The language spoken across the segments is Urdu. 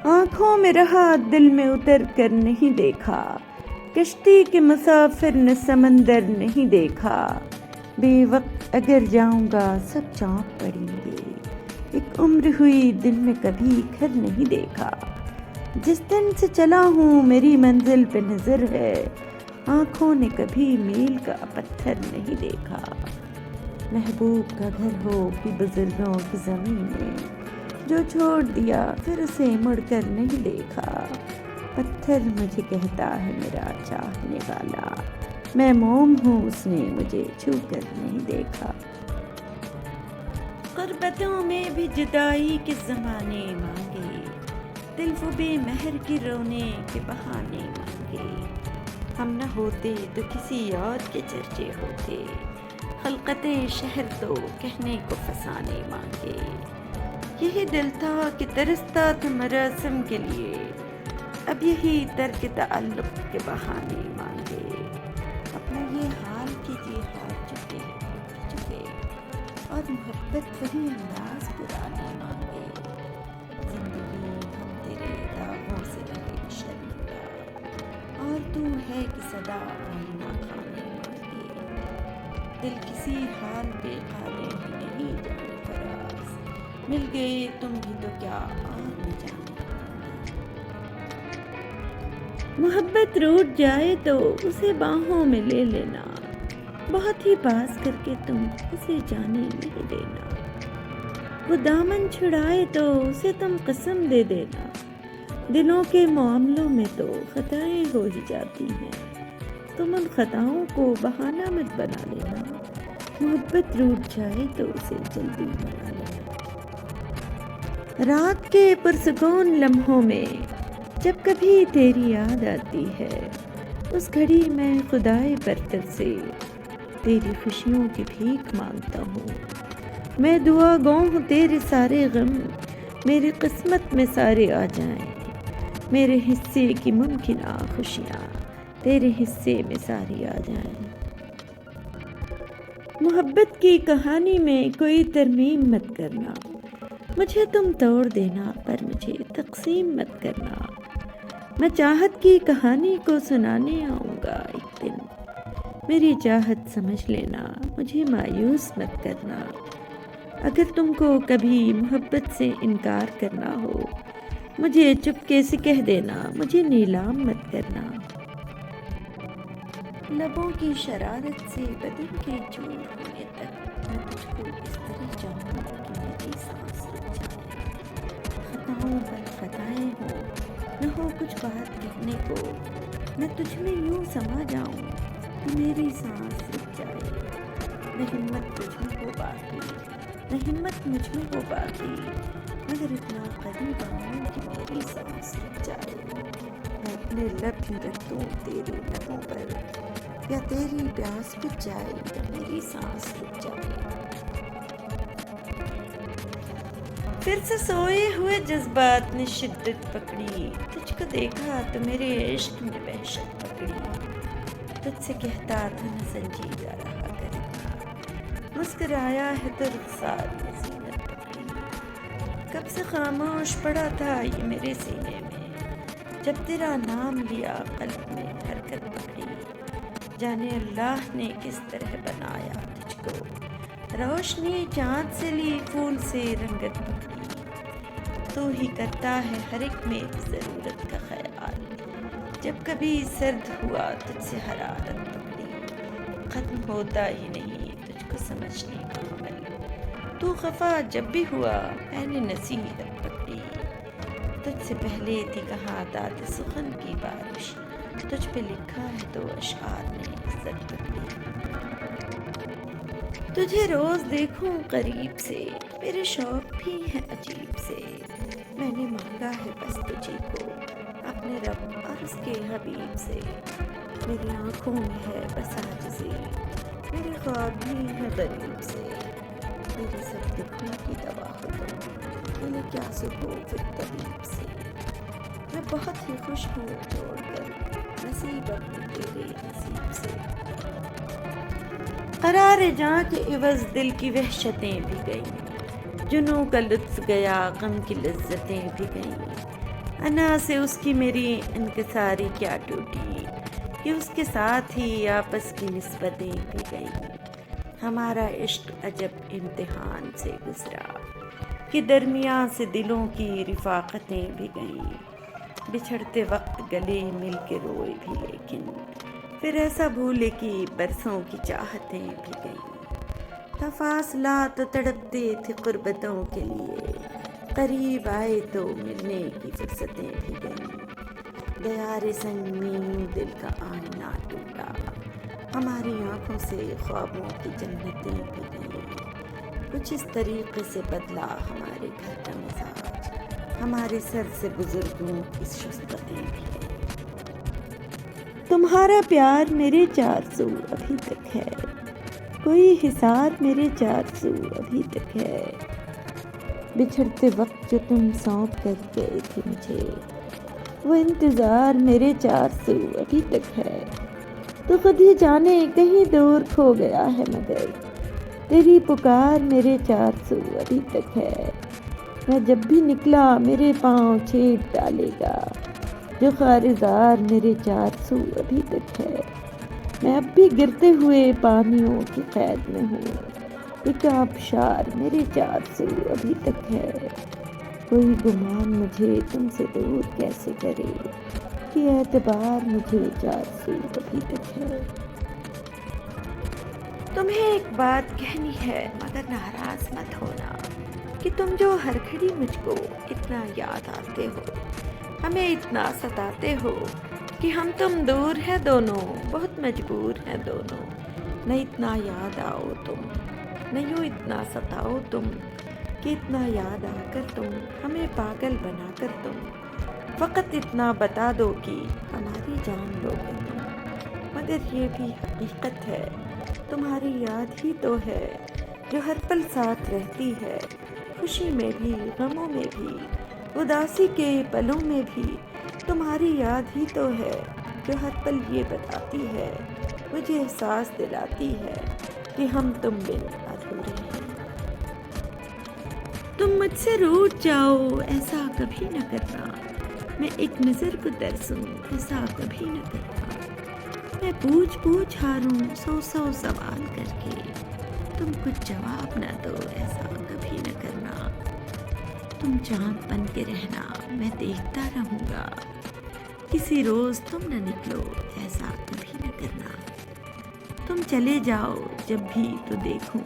آنکھوں میں رہا دل میں اتر کر نہیں دیکھا، کشتی کے مسافر نے سمندر نہیں دیکھا، بے وقت اگر جاؤں گا سب چونک پڑیں گے، ایک عمر ہوئی دل میں کبھی گھر نہیں دیکھا، جس دن سے چلا ہوں میری منزل پہ نظر ہے، آنکھوں نے کبھی میل کا پتھر نہیں دیکھا، محبوب کا گھر ہو کہ بزرگوں کی زمین میں، جو چھوڑ دیا پھر اسے مڑ کر نہیں دیکھا، پتھر مجھے کہتا ہے میرا چاہنے والا، میں موم ہوں اس نے مجھے چھو کر نہیں دیکھا، غربتوں میں بھی جدائی کے زمانے مانگے، دل وہ بے مہر کی رونے کے بہانے مانگے، ہم نہ ہوتے تو کسی اور کے چرچے ہوتے، خلقت شہر تو کہنے کو فسانے مانگے، یہی دل تھا کہ ترستا تھا مراسم کے لیے، اب یہی ترک تعلق کے بہانے مانگے، اپنا یہ حال کیجیے ہار چکے اور محبت وہی انداز پرانے مانگے، زندگی ہم تیرے داغوں سے رہے شرمندہ، اور تو ہے کہ صدا آئینہ کھانے مانگے، دل کسی حال پہ قادر ہی نہیں جانے فراز، مل گئے تم بھی تو کیا اور نہ جانے محبت روٹ جائے تو اسے باہوں میں لے لینا، بہت ہی پاس کر کے تم اسے جانے نہیں دینا، وہ دامن چھڑائے تو اسے تم قسم دے دینا، دلوں کے معاملوں میں تو خطائیں ہو ہی جاتی ہیں، تم ان خطاؤں کو بہانہ مت بنا لینا، محبت روٹ جائے تو اسے جلدی منا لینا، رات کے پرسکون لمحوں میں جب کبھی تیری یاد آتی ہے، اس گھڑی میں خدائے برتر سے تیری خوشیوں کی بھیک مانگتا ہوں، میں دعا گو ہوں تیرے سارے غم میری قسمت میں سارے آ جائیں، میرے حصے کی ممکنہ خوشیاں تیرے حصے میں ساری آ جائیں، محبت کی کہانی میں کوئی ترمیم مت کرنا، مجھے تم توڑ دینا پر مجھے تقسیم مت کرنا، میں چاہت کی کہانی کو سنانے آؤں گا ایک دن، میری چاہت سمجھ لینا مجھے مایوس مت کرنا، اگر تم کو کبھی محبت سے انکار کرنا ہو مجھے چپکے سے کہہ دینا، مجھے نیلام مت کرنا، لبوں کی شرارت سے بدن کے چور ہونے تک میں تجھ کو اس طرح چاہوں کہ میری سانس رک جائے، خطاؤں پر خطائیں ہوں نہ ہو کچھ بات کہنے کو، میں تجھ میں یوں سما جاؤں کہ میری سانس رک جائے، نہ ہمت تجھ میں ہو باقی نہ ہمت مجھ میں ہو باقی، مگر اتنا قریب آؤں کہ میری سانس رک جائے، میں اپنے لب ہی رکھ دوں تیرے لبوں پر، یا تیری پیاس بجھ جائے یا میری سانس رک جائے، پھر سے سوئے ہوئے جذبات نے شدت پکڑی، تجھ کو دیکھا تو میرے عشق میں وحشت پکڑی، تجھ سے کہتا تھا نہ سنجیدہ رہا کرنا، مسکرایا ہے تو رخسار نے زینت پکڑی، کب سے خاموش پڑا تھا یہ میرے سینے میں، جب تیرا نام لیا قلب میں حرکت پکڑی، جانے اللہ نے کس طرح بنایا تجھ کو، روشنی چاند سے لی پھول سے رنگت پکڑی، تو ہی کرتا ہے ہر ایک میں ضرورت کا خیال، جب کبھی سرد ہوا تجھ سے حرارت پکڑی، ختم ہوتا ہی نہیں تجھ کو سمجھنے کا عمل، تو خفا جب بھی ہوا میں نے نصیحت پکڑی، تجھ سے پہلے تھی کہاں داد سخن کی بارش، تجھ پہ لکھا ہے تو اشعار نے عزت پکڑی، تجھے روز دیکھوں قریب سے میرے شوق بھی ہیں عجیب سے، میں نے مانگا ہے بس تجھی کو اپنے رب اور اس کے حبیب سے، میری آنکھوں میں ہے بس عاجزی، میرے خواب بھی ہیں غریب سے، میری سب دکھوں کی دوا ہو تم، میں نے کیا سکھو پھر طبیب سے، میں بہت ہی خوش ہوں چھوڑ کر نصیب اپنے تیرے نصیب سے، قرار جاں کے عوض دل کی وحشتیں بھی گئیں، جنوں کا لطف گیا غم کی لذتیں بھی گئیں، انا سے اس کی میری انکساری کیا ٹوٹی کہ اس کے ساتھ ہی آپس کی نسبتیں بھی گئیں۔ ہمارا عشق عجب امتحان سے گزرا کہ درمیان سے دلوں کی رفاقتیں بھی گئیں۔ بچھڑتے وقت گلے مل کے روئے بھی، لیکن پھر ایسا بھولے کہ برسوں کی چاہتیں بھی گئیں۔ تھا فاصلہ تو تڑپتے تھے قربتوں کے لیے، قریب آئے تو ملنے کی فرصتیں بھی گئیں۔ دیار سنگ میں یوں دل کا آئینہ ٹوٹا، ہماری آنکھوں سے خوابوں کی جنتیں بھی گئیں۔ کچھ اس طریقے سے بدلا ہمارے گھر کا مزاج، ہمارے سر سے بزرگوں کی شفقتیں بھی گئیں۔ تمہارا پیار میرے 400 ابھی تک ہے، کوئی حصار میرے 400 ابھی تک ہے۔ بچھڑتے وقت جو تم سونپ کر گئے تھے مجھے، وہ انتظار میرے 400 ابھی تک ہے۔ تو خود ہی جانے کہیں دور کھو گیا ہے، مگر تیری پکار میرے 400 ابھی تک ہے۔ میں جب بھی نکلا میرے پاؤں چھیڑ ڈالے گا، جو خارزار میرے 400 ابھی تک ہے۔ میں اب بھی گرتے ہوئے پانیوں کی قید میں ہوں، ایک آبشار میرے 400 ابھی تک ہے۔ کوئی گمان مجھے تم سے دور کیسے کرے کہ اعتبار مجھے 400 ابھی تک ہے۔ تمہیں ایک بات کہنی ہے مگر ناراض مت ہونا کہ تم جو ہر گھڑی مجھ کو اتنا یاد آتے ہو، ہمیں اتنا ستاتے ہو کہ ہم تم دور ہیں دونوں، بہت مجبور ہیں دونوں۔ نہ اتنا یاد آؤ تم، نہ یوں اتنا ستاؤ تم کہ اتنا یاد آ کر تم ہمیں پاگل بنا کر تم فقط اتنا بتا دو کہ ہماری جان لو گے تم۔ مگر یہ بھی حقیقت ہے، تمہاری یاد ہی تو ہے جو ہر پل ساتھ رہتی ہے، خوشی میں بھی غموں میں بھی اداسی کے پلوں میں بھی۔ تمہاری یاد ہی تو ہے جو ہر پل یہ بتاتی ہے، مجھے احساس دلاتی ہے کہ ہم تم بن ادھورے ہیں۔ تم مجھ سے روٹھ جاؤ ایسا کبھی نہ کرنا، میں ایک نظر کو ترسوں ایسا کبھی نہ کرنا۔ میں پوچھ ہاروں 100 سوال کر کے، تم کچھ جواب نہ دو ایسا کبھی نہ کرنا۔ تم چاند بن کے رہنا میں دیکھتا رہوں گا، کسی روز تم نہ نکلو ایسا کبھی نہ کرنا۔ تم چلے جاؤ جب بھی تو دیکھوں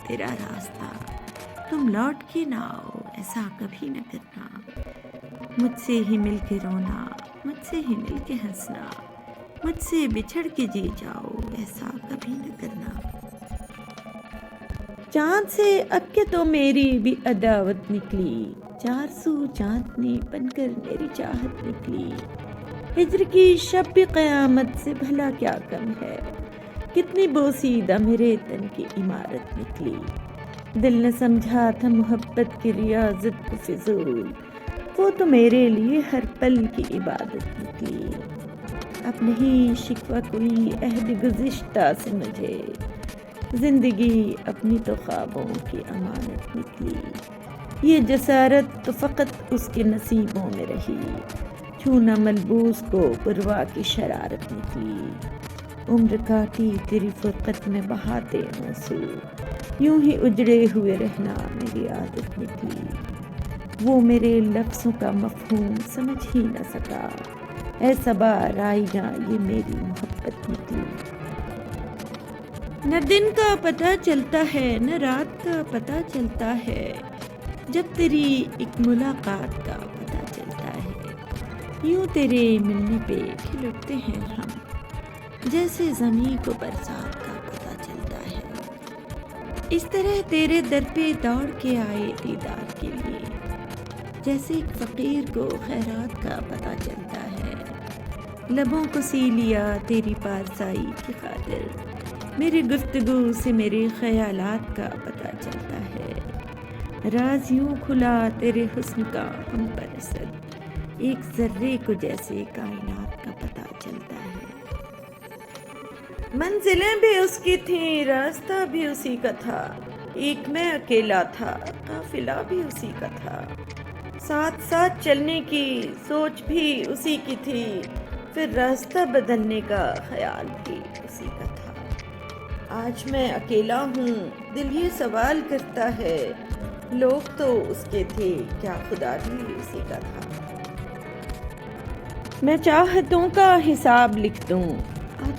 تیرا راستہ، تم لوٹ کے نہ آؤ ایسا کبھی نہ کرنا۔ مجھ سے ہی مل کے رونا، مجھ سے ہی مل کے ہنسنا، مجھ سے بچھڑ کے جی جاؤ ایسا کبھی نہ کرنا۔ چاند سے اب کے تو میری بھی عداوت نکلی، 400 چاندنی بن کر میری چاہت نکلی۔ ہجر کی شب بھی قیامت سے بھلا کیا کم ہے، کتنی بوسیدہ میرے تن کی عمارت نکلی۔ دل نے سمجھا تھا محبت کی ریاضت کو فضول، وہ تو میرے لیے ہر پل کی عبادت نکلی۔ اب نہیں شکوہ کوئی عہد گزشتہ سے مجھے، زندگی اپنی تو خوابوں کی امانت نکلی۔ یہ جسارت تو فقط اس کے نصیبوں میں رہی، چھونا ملبوس کو پروا کی شرارت نکلی۔ عمر کاٹی تیری فرقت میں بہاتے آنسو، یوں ہی اجڑے ہوئے رہنا میری عادت نکلی۔ وہ میرے لفظوں کا مفہوم سمجھ ہی نہ سکا، اے صبا رائیگاں یہ میری محبت نکلی۔ نہ دن کا پتہ چلتا ہے نہ رات کا پتہ چلتا ہے، جب تیری ایک ملاقات کا پتہ چلتا ہے۔ یوں تیرے ملنے پہ کھل اٹھتے ہیں ہم، جیسے زمین کو برسات کا پتہ چلتا ہے۔ اس طرح تیرے در پہ دوڑ کے آئے دیدار کے لیے، جیسے ایک فقیر کو خیرات کا پتہ چلتا ہے۔ لبوں کو سی لیا تیری پارسائی کی خاطر، میری گفتگو سے میرے خیالات کا پتہ چلتا ہے۔ راز یوں کھلا تیرے حسن کا ہم پر اثر، ایک ذرے کو جیسے کائنات کا پتہ چلتا ہے۔ منزلیں بھی اس کی تھیں راستہ بھی اسی کا تھا، ایک میں اکیلا تھا قافلہ بھی اسی کا تھا۔ ساتھ ساتھ چلنے کی سوچ بھی اسی کی تھی، پھر راستہ بدلنے کا خیال بھی اسی کا تھا۔ آج میں اکیلا ہوں، دل یہ سوال کرتا ہے، لوگ تو اس کے تھے، کیا خدا بھی اسی کا تھا؟ میں چاہتوں کا حساب لکھ دوں،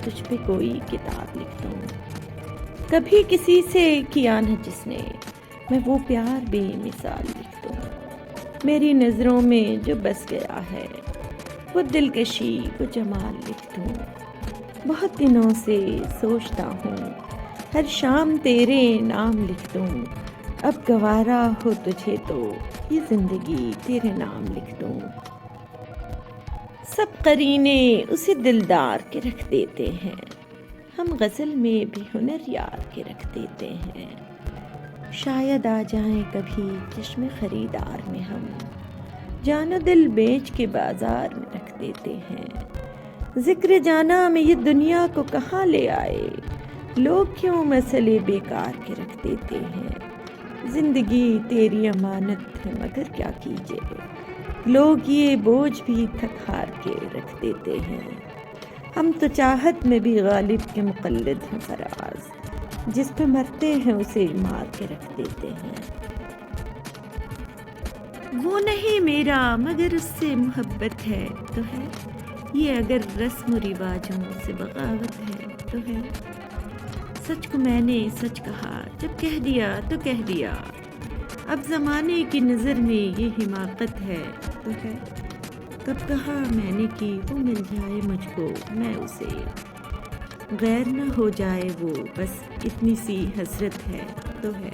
تجھ پہ کوئی کتاب لکھ دوں، کبھی کسی سے کیا نہ جس نے، میں وہ پیار بے مثال لکھ دوں، میری نظروں میں جو بس گیا ہے وہ دلکشی وہ جمال لکھ دوں، بہت دنوں سے سوچتا ہوں ہر شام تیرے نام لکھ دوں، اب گوارا ہو تجھے تو یہ زندگی تیرے نام لکھ دوں۔ سب قرینے اسے دلدار کے رکھ دیتے ہیں، ہم غزل میں بھی ہنر یار کے رکھ دیتے ہیں، شاید آ جائیں کبھی چشم خریدار میں ہم، جان و دل بیچ کے بازار میں رکھ دیتے ہیں، ذکر جانا میں یہ دنیا کو کہاں لے آئے، لوگ کیوں مسئلے بیکار کے رکھ دیتے ہیں، زندگی تیری امانت ہے مگر کیا کیجیے، لوگ یہ بوجھ بھی تھک ہار کے رکھ دیتے ہیں، ہم تو چاہت میں بھی غالب کے مقلد ہیں فراز، جس پہ مرتے ہیں اسے مار کے رکھ دیتے ہیں، وہ نہیں میرا مگر اس سے محبت ہے تو ہے، یہ اگر رسم و رواجوں سے بغاوت ہے تو ہے، سچ کو میں نے سچ کہا جب کہہ دیا تو کہہ دیا، اب زمانے کی نظر میں یہ حماقت ہے تو ہے، کب کہا میں نے کہ وہ مل جائے مجھ کو میں اسے، غیر نہ ہو جائے وہ بس اتنی سی حسرت ہے تو ہے،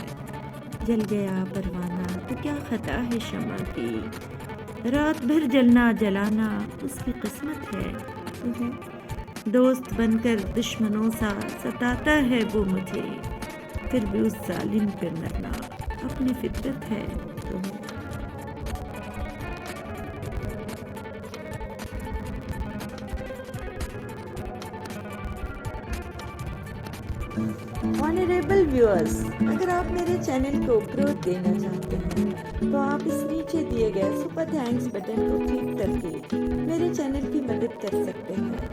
جل گیا پروانہ تو کیا خطا ہے شمع کی، رات بھر جلنا جلانا اس کی قسمت ہے تو ہے، دوست بن کر دشمنوں سا ستاتا ہے وہ مجھے، پھر بھی اس ظالم پہ مرنا اپنی فطرت ہے تو ہے۔ آنریبل ویورز، اگر آپ میرے چینل کو گروتھ دینا چاہتے ہیں تو آپ اس نیچے دیے گئے سپر تھینکس بٹن کو کلک کر کے میرے چینل کی مدد کر سکتے ہیں۔